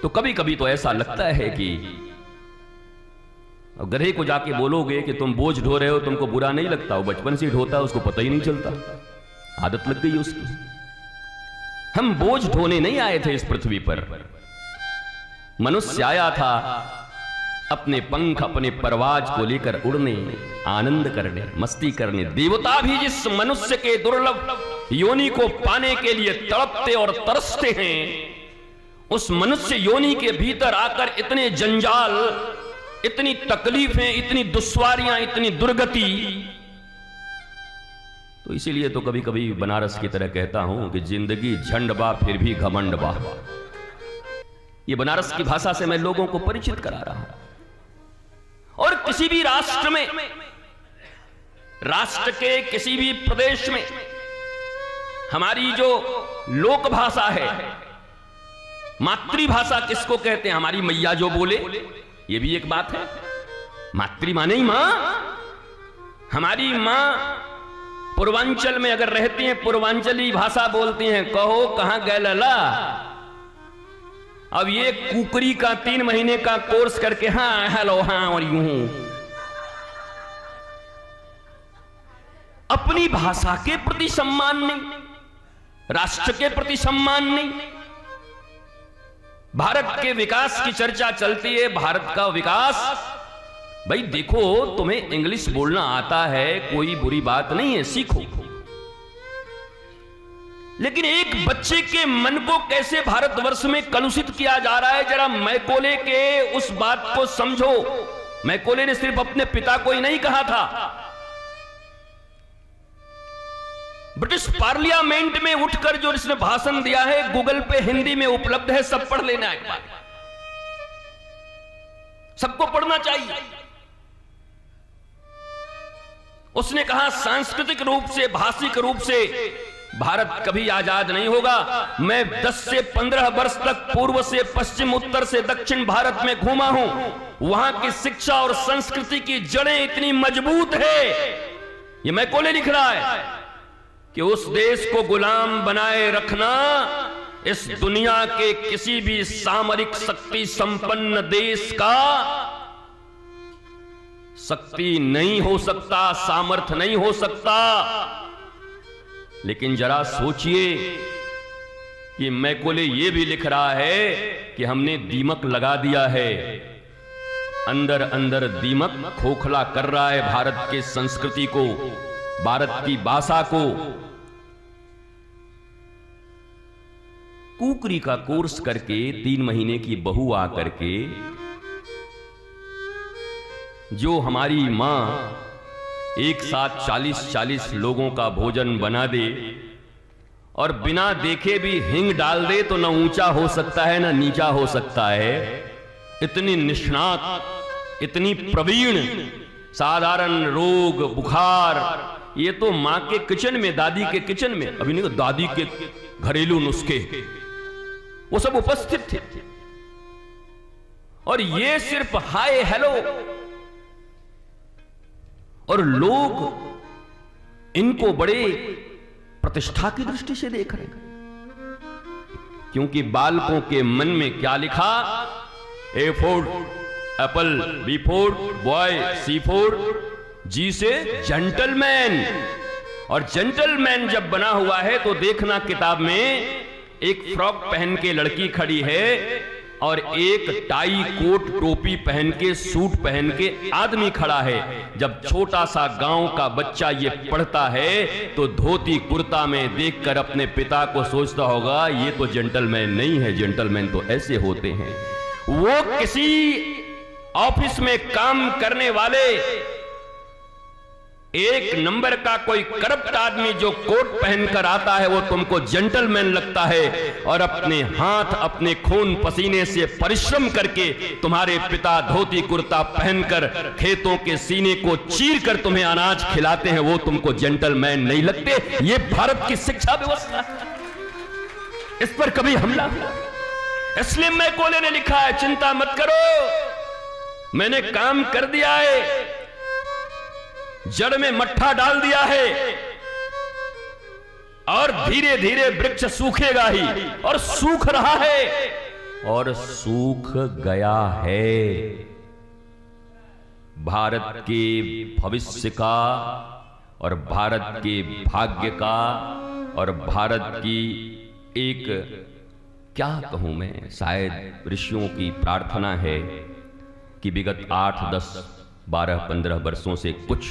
तो कभी कभी तो ऐसा लगता है कि गधे को जाके बोलोगे कि तुम बोझ ढो रहे हो, तुमको बुरा नहीं लगता, वो बचपन से ढोता है, उसको पता ही नहीं चलता, आदत लग गई उसकी। हम बोझ ढोने नहीं आए थे इस पृथ्वी पर, मनुष्य आया था अपने पंख अपने परवाज को लेकर उड़ने, आनंद करने, मस्ती करने। देवता भी जिस मनुष्य के दुर्लभ योनि को पाने के लिए तड़पते और तरसते हैं, उस मनुष्य योनि के भीतर आकर इतने जंजाल, इतनी तकलीफें, इतनी दुश्वारियां, इतनी दुर्गति। तो इसीलिए तो कभी कभी बनारस की तरह कहता हूं कि जिंदगी झंड बा फिर भी घमंड बा। ये बनारस की भाषा से मैं लोगों को परिचित करा रहा हूं। और किसी भी राष्ट्र में, राष्ट्र के किसी भी प्रदेश में हमारी जो लोक भाषा है, मातृभाषा किसको कहते हैं? हमारी मैया जो बोले, ये भी एक बात है। मातृ माने ही मां। हमारी मां पूर्वांचल में अगर रहती हैं, पूर्वांचली भाषा बोलती हैं, कहो कहां गए लला। अब ये कुकरी का 3 महीने का कोर्स करके हाँ हेलो हाँ और यूं, अपनी भाषा के प्रति सम्मान नहीं, राष्ट्र के प्रति सम्मान नहीं। भारत के विकास की चर्चा चलती है, भारत का विकास। भाई देखो, तुम्हें इंग्लिश बोलना आता है, कोई बुरी बात नहीं है, सीखो। लेकिन एक बच्चे के मन को कैसे भारतवर्ष में कलुषित किया जा रहा है, जरा मैकोले के उस बात को समझो। मैकोले ने सिर्फ अपने पिता को ही नहीं कहा था, ब्रिटिश पार्लियामेंट में उठकर जो इसने भाषण दिया है, गूगल पे हिंदी में उपलब्ध है, सब पढ़ लेना एक बार, सबको पढ़ना चाहिए। उसने कहा सांस्कृतिक रूप से, भाषिक रूप से भारत कभी आजाद नहीं होगा। मैं 10 से 15 वर्ष तक पूर्व से पश्चिम, उत्तर से दक्षिण भारत में घूमा हूं। वहां की शिक्षा और संस्कृति की जड़ें इतनी मजबूत है, ये मैकोले लिख रहा है, कि उस देश को गुलाम बनाए रखना इस दुनिया के किसी भी सामरिक शक्ति संपन्न देश का शक्ति नहीं हो सकता, सामर्थ्य नहीं हो सकता। लेकिन जरा सोचिए कि मैकोले ये भी लिख रहा है कि हमने दीमक लगा दिया है, अंदर अंदर दीमक खोखला कर रहा है भारत के संस्कृति को, भारत की भाषा को। कुकरी का कोर्स करके 3 महीने की बहू आकर के जो हमारी मां एक साथ 40-40 लोगों का भोजन बना दे और बिना देखे भी हिंग डाल दे, तो ना ऊंचा हो सकता है ना नीचा हो सकता है। इतनी निष्णात, इतनी प्रवीण, साधारण रोग बुखार, ये तो मां के किचन में, दादी के किचन में, अभी नहीं, दादी के घरेलू नुस्खे वो सब उपस्थित थे। और ये सिर्फ हाय हेलो, और लोग इनको बड़े प्रतिष्ठा की दृष्टि से देख रहे हैं, क्योंकि बालकों के मन में क्या लिखा? A for Apple, B for boy, C for G से जेंटलमैन। और जेंटलमैन जब बना हुआ है तो देखना किताब में एक फ्रॉक पहन के लड़की खड़ी है और एक टाई कोट टोपी पहन के, सूट पहन के आदमी खड़ा है। जब छोटा सा गांव का बच्चा ये पढ़ता है तो धोती कुर्ता में देखकर अपने पिता को सोचता होगा ये तो जेंटलमैन नहीं है, जेंटलमैन तो ऐसे होते हैं। वो किसी ऑफिस में काम करने वाले एक नंबर का कोई करप्ट आदमी जो कोट पहनकर आता है वो तुमको जेंटलमैन लगता है, और अपने हाथ अपने खून पसीने से परिश्रम करके तुम्हारे पिता धोती कुर्ता पहनकर खेतों के सीने को चीर कर तुम्हें अनाज खिलाते हैं, वो तुमको जेंटलमैन नहीं लगते। ये भारत की शिक्षा व्यवस्था है, इस पर कभी हमला हुआ। इसलिए मैकोले ने लिखा है, चिंता मत करो, मैंने काम कर दिया है, जड़ में मट्ठा डाल दिया है, और धीरे धीरे वृक्ष सूखेगा ही, और सूख रहा है। और सूख गया है। भारत के भविष्य का और भारत के भाग्य का और भारत की एक, क्या कहूं मैं, शायद ऋषियों की प्रार्थना है कि विगत 8, 10, 12, 15 वर्षों से कुछ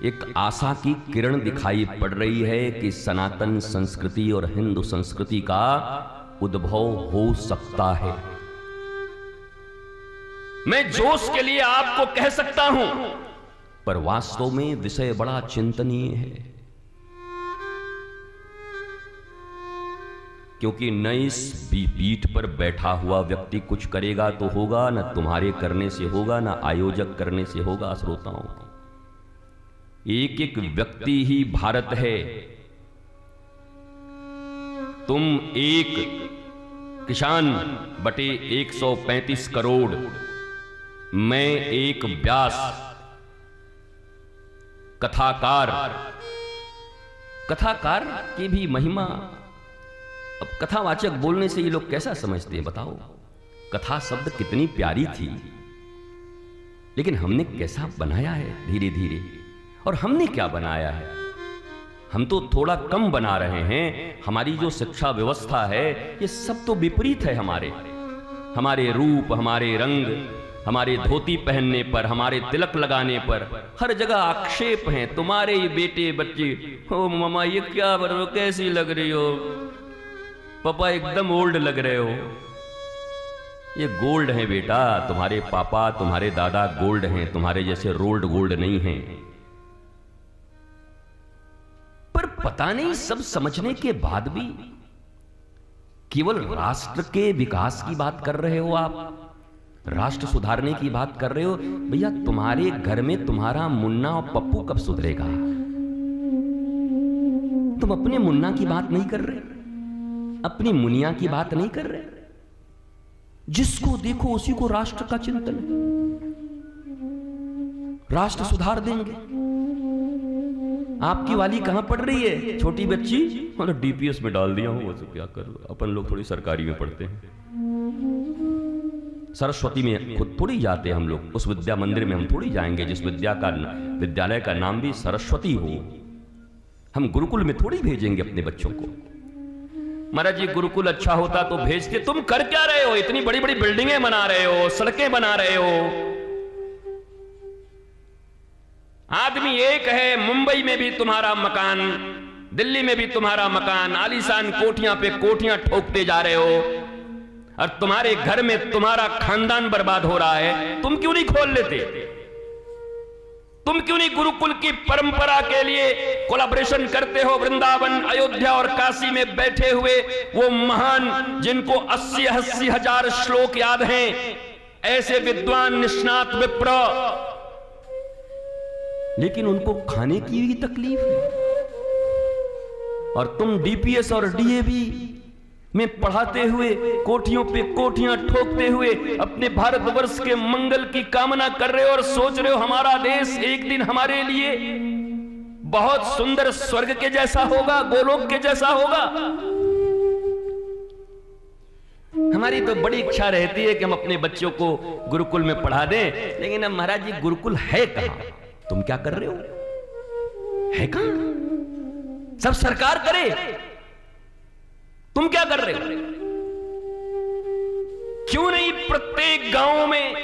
एक आशा की किरण दिखाई पड़ रही है कि सनातन संस्कृति और हिंदू संस्कृति का उद्भव हो सकता है। मैं जोश के लिए आपको कह सकता हूं, पर वास्तव में विषय बड़ा चिंतनीय है, क्योंकि न इस पीठ पर बैठा हुआ व्यक्ति कुछ करेगा तो होगा, न तुम्हारे करने से होगा, न आयोजक करने से होगा। श्रोताओं, एक एक व्यक्ति ही भारत है। तुम एक किसान बटे 135 करोड़, मैं एक व्यास कथाकार की भी महिमा। अब कथावाचक बोलने से ये लोग कैसा समझते हैं बताओ? कथा शब्द कितनी प्यारी थी, लेकिन हमने कैसा बनाया है धीरे धीरे। और हमने क्या बनाया है? हम तो थोड़ा कम बना रहे हैं। हमारी जो शिक्षा व्यवस्था है ये सब तो विपरीत है। हमारे रूप, हमारे रंग, हमारे धोती पहनने पर, हमारे तिलक लगाने पर हर जगह आक्षेप हैं। तुम्हारे ये बेटे बच्चे, ओ मामा ये क्या बनो, कैसी लग रही हो, पापा एकदम ओल्ड लग रहे हो। ये गोल्ड है बेटा, तुम्हारे पापा तुम्हारे दादा गोल्ड हैं, तुम्हारे जैसे रोल्ड गोल्ड नहीं हैं। पर पता नहीं, सब समझने के बाद भी केवल राष्ट्र के विकास की बात कर रहे हो आप, राष्ट्र सुधारने की बात कर रहे हो। भैया तुम्हारे घर में तुम्हारा मुन्ना और पप्पू कब सुधरेगा? तुम अपने मुन्ना की बात नहीं कर रहे, अपनी मुनिया की बात नहीं कर रहे। जिसको देखो उसी को राष्ट्र का चिंतन है। राष्ट्र सुधार देंगे। आपकी वाली कहां पढ़ रही है? छोटी बच्ची, मतलब डीपीएस में डाल दिया हूं, वो तो क्या कर, अपन लोग थोड़ी सरकारी में पढ़ते हैं। सरस्वती में खुद थोड़ी जाते हैं हम लोग, उस विद्या मंदिर में हम थोड़ी जाएंगे जिस विद्यालय का नाम भी सरस्वती हो। हम गुरुकुल में थोड़ी भेजेंगे अपने बच्चों को। महाराज जी गुरुकुल अच्छा होता तो भेजते। तुम कर क्या रहे हो? इतनी बड़ी बड़ी बिल्डिंगें बना रहे हो, सड़कें बना रहे हो। आदमी एक है, मुंबई में भी तुम्हारा मकान, दिल्ली में भी तुम्हारा मकान, आलीशान कोठियां पे कोठियां ठोकते जा रहे हो, और तुम्हारे घर में तुम्हारा खानदान बर्बाद हो रहा है। तुम क्यों नहीं खोल लेते? तुम क्यों नहीं गुरुकुल की परंपरा के लिए कोलैबोरेशन करते हो? वृंदावन, अयोध्या और काशी में बैठे हुए वो महान, जिनको 80-80 हजार श्लोक याद हैं, ऐसे विद्वान निष्णात विप्र, लेकिन उनको खाने की भी तकलीफ है। और तुम डीपीएस और डीएवी में पढ़ाते हुए, कोठियों पे कोठियां ठोकते हुए अपने भारतवर्ष के मंगल की कामना कर रहे हो और सोच रहे हो हमारा देश एक दिन हमारे लिए बहुत सुंदर स्वर्ग के जैसा होगा, गोलोक के जैसा होगा। हमारी तो बड़ी इच्छा रहती है कि हम अपने बच्चों को गुरुकुल में पढ़ा दें, लेकिन अब महाराज जी गुरुकुल है कहां? तुम क्या कर रहे हो? है कहां? सब सरकार करे, तुम क्या कर रहे हो? क्यों नहीं प्रत्येक गांव में,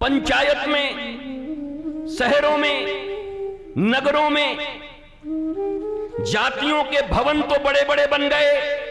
पंचायत में, शहरों में, नगरों में जातियों के भवन तो बड़े बड़े बन गए।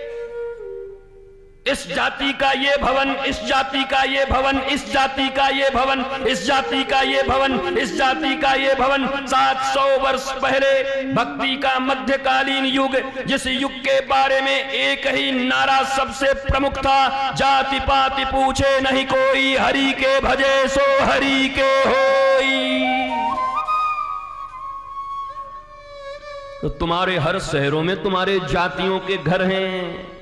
इस जाति का ये भवन, इस जाति का ये भवन, इस जाति का ये भवन, इस जाति का ये भवन, इस जाति का ये भवन। 700 वर्ष पहले भक्ति का मध्यकालीन युग, जिस युग के बारे में एक ही नारा सबसे प्रमुख था, जाति पाति पूछे नहीं कोई, हरि के भजे सो हरि के होई। तो तुम्हारे हर शहरों में तुम्हारे जातियों के घर हैं,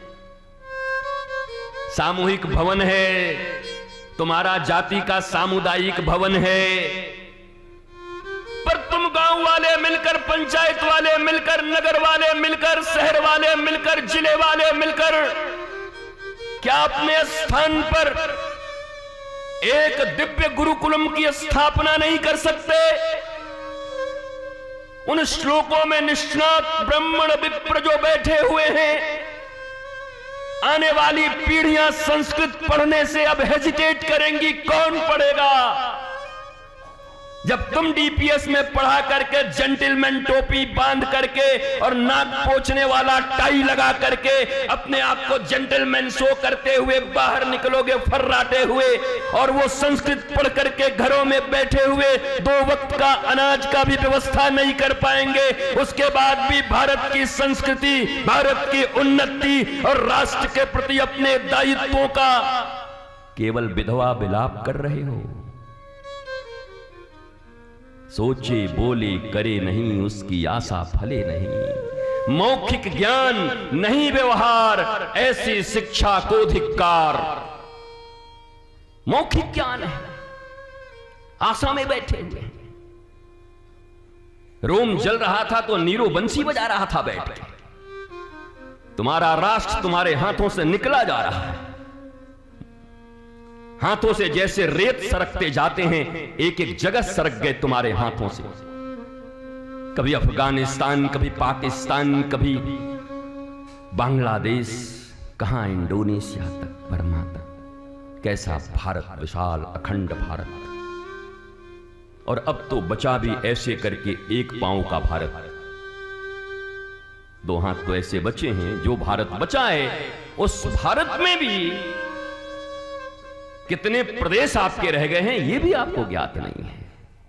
सामूहिक भवन है, तुम्हारा जाति का सामुदायिक भवन है। पर तुम गांव वाले मिलकर, पंचायत वाले मिलकर, नगर वाले मिलकर, शहर वाले मिलकर, जिले वाले मिलकर क्या अपने स्थान पर एक दिव्य गुरुकुलम की स्थापना नहीं कर सकते? उन श्लोकों में निष्णात ब्राह्मण विप्र जो बैठे हुए हैं, आने वाली पीढ़ियां संस्कृत पढ़ने से अब हेजिटेट करेंगी। कौन पढ़ेगा? जब तुम डीपीएस में पढ़ा करके जेंटलमैन टोपी बांध करके और नाक पोंछने वाला टाई लगा करके अपने आप को जेंटलमैन शो करते हुए बाहर निकलोगे फर्राटे हुए, और वो संस्कृत पढ़ करके घरों में बैठे हुए 2 वक्त का अनाज का भी व्यवस्था नहीं कर पाएंगे, उसके बाद भी भारत की संस्कृति, भारत की उन्नति और राष्ट्र के प्रति अपने दायित्वों का केवल विधवा विलाप कर रहे हो। सोचे बोले करे नहीं, उसकी आशा फले नहीं। मौखिक ज्ञान नहीं व्यवहार, ऐसी शिक्षा को धिक्कार। मौखिक ज्ञान है, आशा में बैठे हुए। रोम जल रहा था तो नीरो बंसी बजा रहा था बैठ के। तुम्हारा राष्ट्र तुम्हारे हाथों से निकला जा रहा है। हाथों से जैसे रेत सरकते जाते हैं, एक एक जगह सरक गए तुम्हारे हाथों से। कभी अफगानिस्तान, कभी पाकिस्तान, कभी बांग्लादेश, कहां इंडोनेशिया तक, बर्मा तक। कैसा भारत, विशाल अखंड भारत। और अब तो बचा भी ऐसे करके एक पांव का भारत। 2 हाथ तो ऐसे बचे हैं। जो भारत बचा है, उस भारत में भी कितने प्रदेश आपके रह गए हैं, ये भी आपको ज्ञात नहीं है।